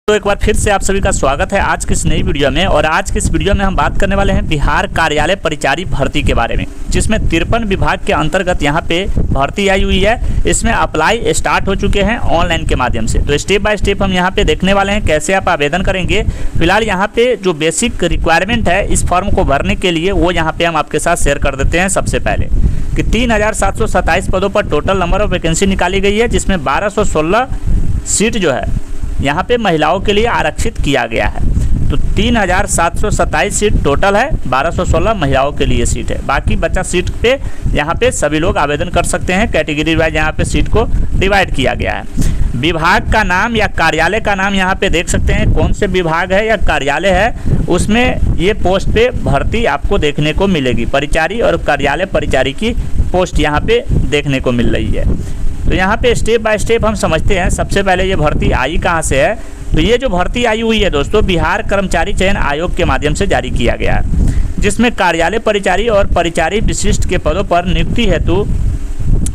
तो एक बार फिर से आप सभी का स्वागत है आज की इस नई वीडियो में। और आज की इस वीडियो में हम बात करने वाले हैं बिहार कार्यालय परिचारी भर्ती के बारे में, जिसमें 53 विभाग के अंतर्गत यहां पे भर्ती आई हुई है। इसमें अप्लाई स्टार्ट हो चुके हैं ऑनलाइन के माध्यम से। तो स्टेप बाय स्टेप हम यहां पे देखने वाले हैं कैसे आप आवेदन करेंगे। फिलहाल यहाँ पे जो बेसिक रिक्वायरमेंट है इस फॉर्म को भरने के लिए वो यहाँ पे हम आपके साथ शेयर कर देते हैं। सबसे पहले कि 3727 पदों पर टोटल नंबर ऑफ वैकेंसी निकाली गई है, जिसमें 1216 सीट जो है यहाँ पे महिलाओं के लिए आरक्षित किया गया है। तो 3727 सीट टोटल है, 1216 महिलाओं के लिए सीट है। बाकी बचा सीट पे यहाँ पे सभी लोग आवेदन कर सकते हैं। कैटेगरी वाइज यहाँ पे सीट को डिवाइड किया गया है। विभाग का नाम या कार्यालय का नाम यहाँ पे देख सकते हैं, कौन से विभाग है या कार्यालय है उसमें ये पोस्ट पे भर्ती आपको देखने को मिलेगी। परिचारी और कार्यालय परिचारी की पोस्ट यहाँ पे देखने को मिल रही है। तो यहाँ पे स्टेप बाय स्टेप हम समझते हैं। सबसे पहले ये भर्ती आई कहाँ से है, तो ये जो भर्ती आई हुई है दोस्तों बिहार कर्मचारी चयन आयोग के माध्यम से जारी किया गया है, जिसमें कार्यालय परिचारी और परिचारी विशिष्ट के पदों पर नियुक्ति हेतु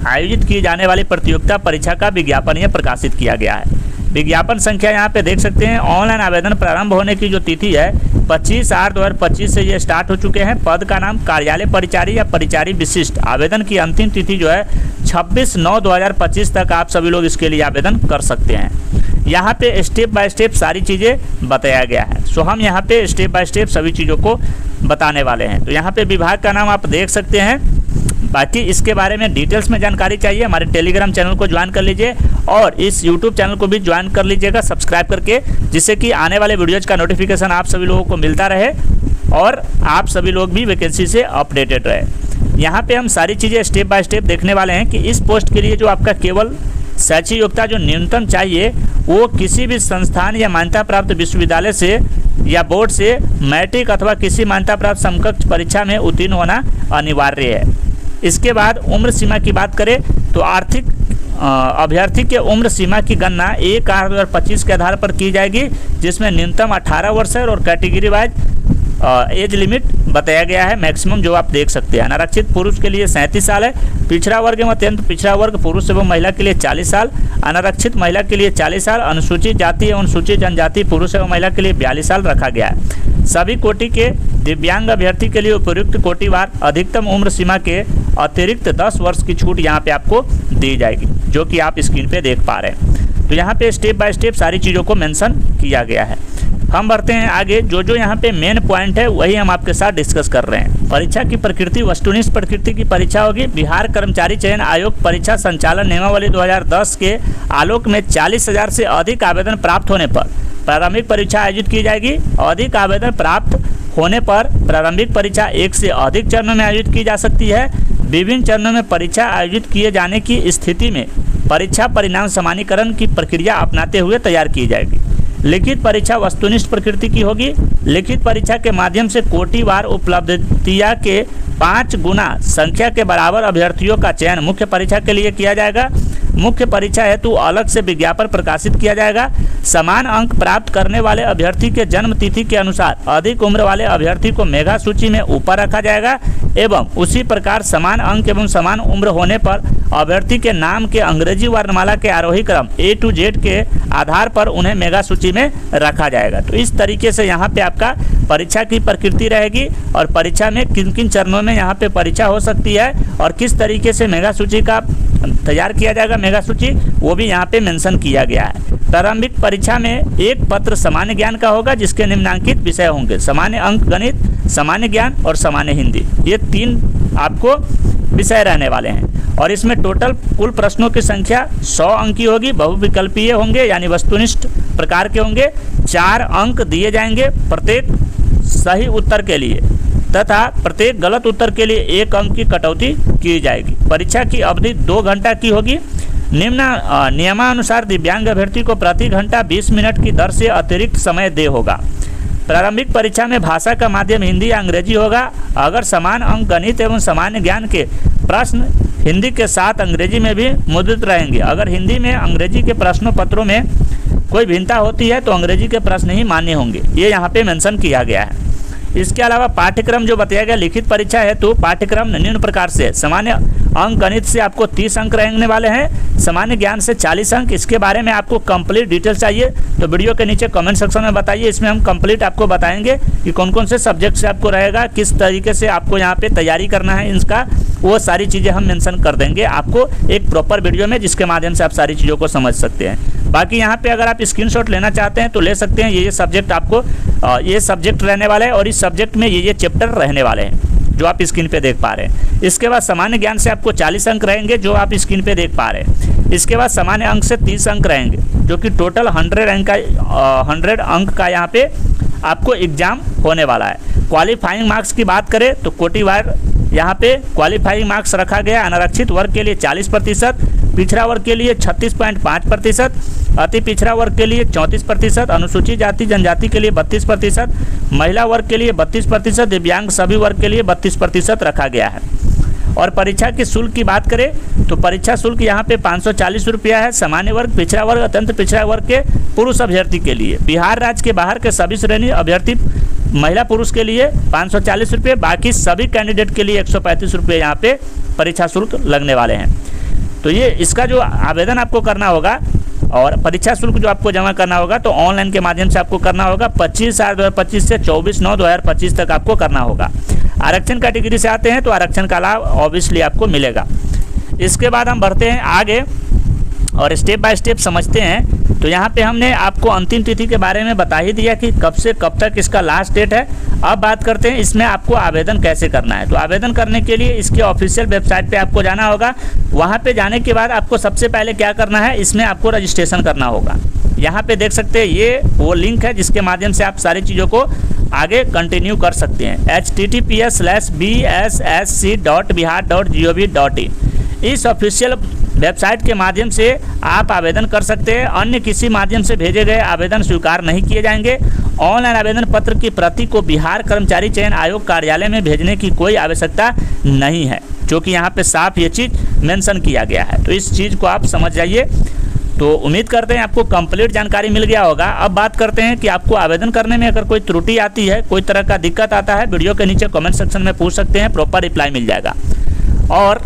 आयोजित की जाने वाली प्रतियोगिता परीक्षा का विज्ञापन यह प्रकाशित किया गया है। विज्ञापन संख्या यहाँ पे देख सकते हैं। ऑनलाइन आवेदन प्रारंभ होने की जो तिथि है 25/8/2025 से ये स्टार्ट हो चुके हैं। पद का नाम कार्यालय परिचारी या परिचारी विशिष्ट। आवेदन की अंतिम तिथि जो है 26/9/2025 तक आप सभी लोग इसके लिए आवेदन कर सकते हैं। यहाँ पे स्टेप बाय स्टेप सारी चीज़ें बताया गया है। सो हम यहाँ पे स्टेप बाय स्टेप सभी चीज़ों को बताने वाले हैं। तो यहाँ पे विभाग का नाम आप देख सकते हैं। बाकी इसके बारे में डिटेल्स में जानकारी चाहिए हमारे टेलीग्राम चैनल को ज्वाइन कर लीजिए और इस यूट्यूब चैनल को भी ज्वाइन कर लीजिएगा सब्सक्राइब करके, जिससे कि आने वाले वीडियोज़ का नोटिफिकेशन आप सभी लोगों को मिलता रहे और आप सभी लोग भी वैकेंसी से अपडेटेड रहे। यहाँ पे हम सारी चीज़ें स्टेप बाय स्टेप देखने वाले हैं कि इस पोस्ट के लिए जो आपका केवल शैक्षिक योग्यता जो न्यूनतम चाहिए वो किसी भी संस्थान या मान्यता प्राप्त विश्वविद्यालय से या बोर्ड से मैट्रिक अथवा किसी मान्यता प्राप्त समकक्ष परीक्षा में उत्तीर्ण होना अनिवार्य है। इसके बाद उम्र सीमा की बात करें तो आर्थिक अभ्यर्थी के उम्र सीमा की गणना 1/8/2025 के आधार पर की जाएगी, जिसमें न्यूनतम 18 वर्ष है और कैटेगरी वाइज एज लिमिट बताया गया है मैक्सिमम जो आप देख सकते हैं। अनारक्षित पुरुष के लिए 37 साल है, पिछड़ा वर्ग एवं अत्यंत पिछड़ा वर्ग पुरुष एवं महिला के लिए 40 साल, अनारक्षित महिला के लिए 40 साल, अनुसूचित जाति एवं अनुसूचित जनजाति पुरुष एवं महिला के लिए 42 साल रखा गया है। सभी कोटि के दिव्यांग अभ्यर्थी के लिए उपयुक्त कोटिवार अधिकतम उम्र सीमा के अतिरिक्त 10 वर्ष की छूट यहाँ पे आपको दी जाएगी, जो कि आप स्क्रीन पे देख पा रहे हैं। तो यहाँ पे स्टेप बाय स्टेप सारी चीज़ों को मेंशन किया गया है। हम बढ़ते हैं आगे। जो यहाँ पे मेन पॉइंट है वही हम आपके साथ डिस्कस कर रहे हैं। परीक्षा की प्रकृति वस्तुनिष्ठ प्रकृति की परीक्षा होगी। बिहार कर्मचारी चयन आयोग परीक्षा संचालन नियमावली 2010 के आलोक में 40,000 से अधिक आवेदन प्राप्त होने पर प्रारंभिक परीक्षा आयोजित की जाएगी। अधिक आवेदन प्राप्त होने पर प्रारंभिक परीक्षा एक से अधिक चरणों में आयोजित की जा सकती है। विभिन्न चरणों में परीक्षा आयोजित किए जाने की स्थिति में परीक्षा परिणाम समानीकरण की प्रक्रिया अपनाते हुए तैयार की जाएगी। लिखित परीक्षा वस्तुनिष्ठ प्रकृति की होगी। लिखित परीक्षा के माध्यम से कोटिवार उपलब्धियां के 5 गुना संख्या के बराबर अभ्यर्थियों का चयन मुख्य परीक्षा के लिए किया जाएगा। मुख्य परीक्षा हेतु अलग से विज्ञापन प्रकाशित किया जाएगा। समान अंक प्राप्त करने वाले अभ्यर्थी के जन्म तिथि के अनुसार अधिक उम्र वाले अभ्यर्थी को मेगा सूची में ऊपर रखा जाएगा एवं उसी प्रकार समान अंक एवं समान उम्र होने पर अभ्यर्थी के नाम के अंग्रेजी वर्णमाला के आरोही क्रम A to Z के आधार पर उन्हें मेगा सूची में रखा जाएगा। तो इस तरीके से यहाँ पे आपका परीक्षा की प्रकृति रहेगी और परीक्षा में किन किन चरणों में यहाँ पे परीक्षा हो सकती है और किस तरीके से मेगा सूची का तैयार किया जाएगा मेगा सूची वो भी यहाँ पे मेंशन किया गया है। प्रारंभिक परीक्षा में एक पत्र सामान्य ज्ञान का होगा, जिसके निम्नांकित विषय होंगे सामान्य अंक गणित, सामान्य ज्ञान और सामान्य हिंदी। ये 3 आपको विषय रहने वाले हैं और इसमें टोटल कुल प्रश्नों की संख्या 100 अंक की होगी। बहुविकल्पीय होंगे यानी वस्तुनिष्ठ प्रकार के होंगे। 4 अंक दिए जाएंगे प्रत्येक सही उत्तर के लिए तथा प्रत्येक गलत उत्तर के लिए 1 अंक की कटौती की जाएगी। परीक्षा की अवधि 2 घंटा की होगी। नियमानुसार दिव्यांग अभ्यर्थी को प्रति घंटा 20 मिनट की दर से अतिरिक्त समय दे होगा। प्रारंभिक परीक्षा में भाषा का माध्यम हिंदी या अंग्रेजी होगा। अगर समान अंक गणित एवं सामान्य ज्ञान के प्रश्न हिंदी के साथ अंग्रेजी में भी मुद्रित रहेंगे। अगर हिंदी में अंग्रेजी के प्रश्नों पत्रों में कोई भिन्नता होती है तो अंग्रेजी के प्रश्न ही मान्य होंगे, ये यहाँ पे मेंशन किया गया है। इसके अलावा पाठ्यक्रम जो बताया गया लिखित परीक्षा है तो पाठ्यक्रम निम्न प्रकार से सामान्य अंक गणित से आपको 30 अंक रहने वाले हैं, सामान्य ज्ञान से 40 अंक। इसके बारे में आपको कंप्लीट डिटेल चाहिए तो वीडियो के नीचे कमेंट सेक्शन में बताइए, इसमें हम कंप्लीट आपको बताएंगे कि कौन कौन से सब्जेक्ट से आपको रहेगा, किस तरीके से आपको यहाँ पे तैयारी करना है इसका, वो सारी चीज़ें हम मेंशन कर देंगे आपको एक प्रॉपर वीडियो में, जिसके माध्यम से आप सारी चीज़ों को समझ सकते हैं। बाकी यहाँ पे अगर आप स्क्रीनशॉट लेना चाहते हैं तो ले सकते हैं। ये सब्जेक्ट आपको ये सब्जेक्ट रहने वाला है और इस सब्जेक्ट में ये चैप्टर रहने वाले हैं जो आप स्क्रीन पे देख पा रहे हैं। इसके बाद सामान्य ज्ञान से आपको 40 अंक रहेंगे जो आप स्क्रीन पे देख पा रहे हैं। इसके बाद सामान्य अंक से 30 अंक रहेंगे जो कि टोटल 100 अंक का यहाँ पे आपको एग्जाम होने वाला है। क्वालिफाइंग मार्क्स की बात करें तो कोटिवार यहाँ पे क्वालिफाइंग मार्क्स रखा गया। अनारक्षित वर्ग के लिए 40%, पिछड़ा वर्ग के लिए 36.5%, अति पिछड़ा वर्ग के लिए 34%, अनुसूचित जाति जनजाति के लिए 32%, महिला वर्ग के लिए 32%, दिव्यांग सभी वर्ग के लिए 32% रखा गया है। और परीक्षा के शुल्क की बात करें तो परीक्षा शुल्क यहाँ पे 540 रुपया है। सामान्य वर्ग, पिछड़ा वर्ग, अत्यंत पिछड़ा वर्ग के पुरुष अभ्यर्थी के लिए, बिहार राज्य के बाहर के सभी श्रेणी अभ्यर्थी महिला पुरुष के लिए 540 रुपये, बाकी सभी कैंडिडेट के लिए 135 रुपये यहाँ पे परीक्षा शुल्क लगने वाले हैं। तो ये इसका जो आवेदन आपको करना होगा और परीक्षा शुल्क जो आपको जमा करना होगा तो ऑनलाइन के माध्यम से आपको करना होगा। 25/7/2025 से 24/9/2025 तक आपको करना होगा। आरक्षण कैटेगरी से आते हैं तो आरक्षण का लाभ ऑब्वियसली आपको मिलेगा। इसके बाद हम बढ़ते हैं आगे और स्टेप बाय स्टेप समझते हैं। तो यहाँ पे हमने आपको अंतिम तिथि के बारे में बता ही दिया कि कब से कब तक इसका लास्ट डेट है। अब बात करते हैं इसमें आपको आवेदन कैसे करना है। तो आवेदन करने के लिए इसके ऑफिशियल वेबसाइट पे आपको जाना होगा। वहाँ पे जाने के बाद आपको सबसे पहले क्या करना है, इसमें आपको रजिस्ट्रेशन करना होगा। यहाँ पे देख सकते हैं ये वो लिंक है जिसके माध्यम से आप सारी चीज़ों को आगे कंटिन्यू कर सकते हैं। https:/bssc.bihar.gov.in इस ऑफिशियल वेबसाइट के माध्यम से आप आवेदन कर सकते हैं। अन्य किसी माध्यम से भेजे गए आवेदन स्वीकार नहीं किए जाएंगे। ऑनलाइन आवेदन पत्र की प्रति को बिहार कर्मचारी चयन आयोग कार्यालय में भेजने की कोई आवश्यकता नहीं है, जो कि यहाँ पे साफ ये चीज़ मेंशन किया गया है। तो इस चीज़ को आप समझ जाइए। तो उम्मीद करते हैं आपको कंप्लीट जानकारी मिल गया होगा। अब बात करते हैं कि आपको आवेदन करने में अगर कोई त्रुटि आती है, कोई तरह का दिक्कत आता है, वीडियो के नीचे कमेंट सेक्शन में पूछ सकते हैं, प्रॉपर रिप्लाई मिल जाएगा। और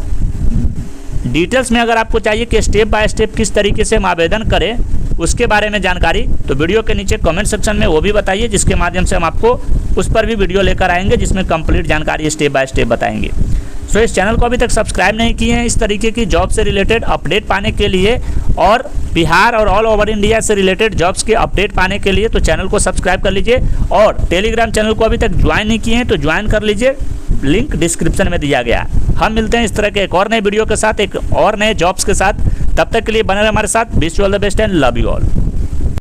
डिटेल्स में अगर आपको चाहिए कि स्टेप बाय स्टेप किस तरीके से हम आवेदन करें उसके बारे में जानकारी, तो वीडियो के नीचे कमेंट सेक्शन में वो भी बताइए, जिसके माध्यम से हम आपको उस पर भी वीडियो लेकर आएंगे जिसमें कंप्लीट जानकारी स्टेप बाय स्टेप बताएंगे। सो इस चैनल को अभी तक सब्सक्राइब नहीं किए हैं इस तरीके की जॉब से रिलेटेड अपडेट पाने के लिए और बिहार और ऑल ओवर इंडिया से रिलेटेड जॉब्स के अपडेट पाने के लिए, तो चैनल को सब्सक्राइब कर लीजिए। और टेलीग्राम चैनल को अभी तक ज्वाइन नहीं किए हैं तो ज्वाइन कर लीजिए, लिंक डिस्क्रिप्शन में दिया गया। हम मिलते हैं इस तरह के एक और नए वीडियो के साथ, एक और नए जॉब्स के साथ। तब तक के लिए बने रहे हमारे साथ। Wish you all the best and love you all.